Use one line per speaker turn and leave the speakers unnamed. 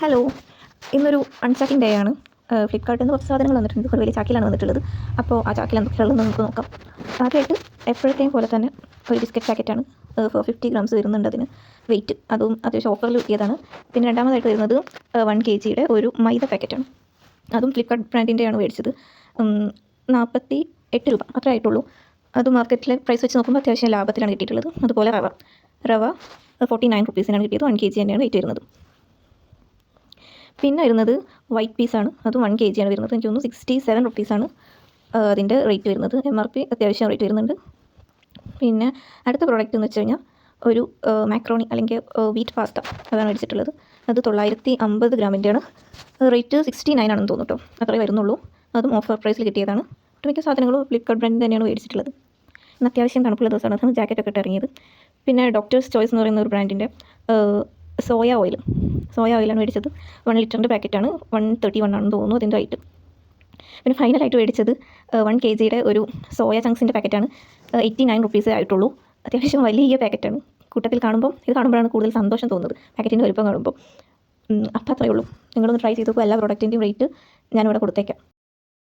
Hello, ഇന്നൊരു അൺചാക്കിംഗ് day ആണ്. ഫ്ലിപ്കാർട്ടിൽ നിന്ന് കുറച്ച് സാധനങ്ങൾ വന്നിട്ടുണ്ട്. ഒരു വലിയ ചാക്കിലാണ് വന്നിട്ടുള്ളത്. അപ്പോൾ ആ ചാക്കിൽ എന്തൊക്കെയുള്ളതെന്ന് നമുക്ക് നോക്കാം. ആദ്യമായിട്ട് എപ്പോഴത്തെയും പോലെ തന്നെ ഒരു ബിസ്ക്കറ്റ് പാക്കറ്റാണ്. 50 ഗ്രാംസ് വരുന്നുണ്ട് അതിന് വെയിറ്റ്. അതും അത്യാവശ്യം ഓഫറിൽ കിട്ടിയതാണ്. പിന്നെ രണ്ടാമതായിട്ട് വരുന്നത് 1 kg ഒരു മൈദ പാക്കറ്റാണ്. അതും ഫ്ലിപ്കാർട്ട് ബ്രാൻഡിൻ്റെയാണ് മേടിച്ചത്. 48 രൂപ അത്രേ ആയിട്ടുള്ളൂ. അത് മാർക്കറ്റിലെ പ്രൈസ് വെച്ച് നോക്കുമ്പോൾ അത്യാവശ്യം ലാഭത്തിലാണ് കിട്ടിയിട്ടുള്ളത്. അതുപോലെ റവ 49 റുപ്പീസിനാണ് കിട്ടിയത്. 1 kg തന്നെയാണ് വെയിറ്റ് വരുന്നത്. പിന്നെ വരുന്നത് വൈറ്റ് പീസാണ്. അതും 1 kg ആണ് വരുന്നത്. എനിക്ക് തോന്നുന്നു 67 റുപ്പീസാണ് അതിൻ്റെ റേറ്റ് വരുന്നത്. MRP അത്യാവശ്യം റേറ്റ് വരുന്നുണ്ട്. പിന്നെ അടുത്ത പ്രോഡക്റ്റ് എന്ന് വെച്ച് കഴിഞ്ഞാൽ ഒരു മാക്രോണി അല്ലെങ്കിൽ വീറ്റ് പാസ്ത അതാണ് മേടിച്ചിട്ടുള്ളത്. അത് 950 ഗ്രാമിൻ്റെയാണ്. റേറ്റ് 69 ആണെന്ന് തോന്നുന്നു കേട്ടോ. അത്രേ വരുന്നുള്ളൂ. അതും ഓഫർ പ്രൈസിൽ കിട്ടിയതാണ്. ഒട്ടുമിക്ക സാധനങ്ങളും ഫ്ലിപ്കാർട്ട് ബ്രാൻഡ് തന്നെയാണ് മേടിച്ചിട്ടുള്ളത്. ഇന്ന് അത്യാവശ്യം തണുപ്പുള്ള ദിവസമാണ്. അതാണ് ജാക്കറ്റൊക്കെ ഇട്ട് ഇറങ്ങിയത്. പിന്നെ ഡോക്ടേഴ്സ് ചോയ്സ് എന്ന് പറയുന്ന ഒരു ബ്രാൻഡിൻ്റെ സോയ ഓയിലാണ് മേടിച്ചത്. 1 ലിറ്ററിൻ്റെ പാക്കറ്റാണ്. 131 ആണെന്ന് തോന്നുന്നു അതിൻ്റെ റേറ്റ്. പിന്നെ ഫൈനലായിട്ട് മേടിച്ചത് 1 kg ഒരു സോയ ചങ്ക്സിൻ്റെ പാക്കറ്റാണ്. 89 റുപ്പീസേ ആയിട്ടുള്ളൂ. അത്യാവശ്യം വലിയ പാക്കറ്റാണ്. കൂട്ടത്തിൽ കാണുമ്പോഴാണ് കൂടുതൽ സന്തോഷം തോന്നുന്നത്, പാക്കറ്റിൻ്റെ വലുപ്പം കാണുമ്പോൾ. അപ്പോൾ അത്രയേ ഉള്ളൂ. നിങ്ങളൊന്ന് ട്രൈ ചെയ്ത് നോക്കുക. എല്ലാ പ്രോഡക്റ്റിൻ്റെയും റേറ്റ് ഞാനിവിടെ കൊടുത്തേക്കാം.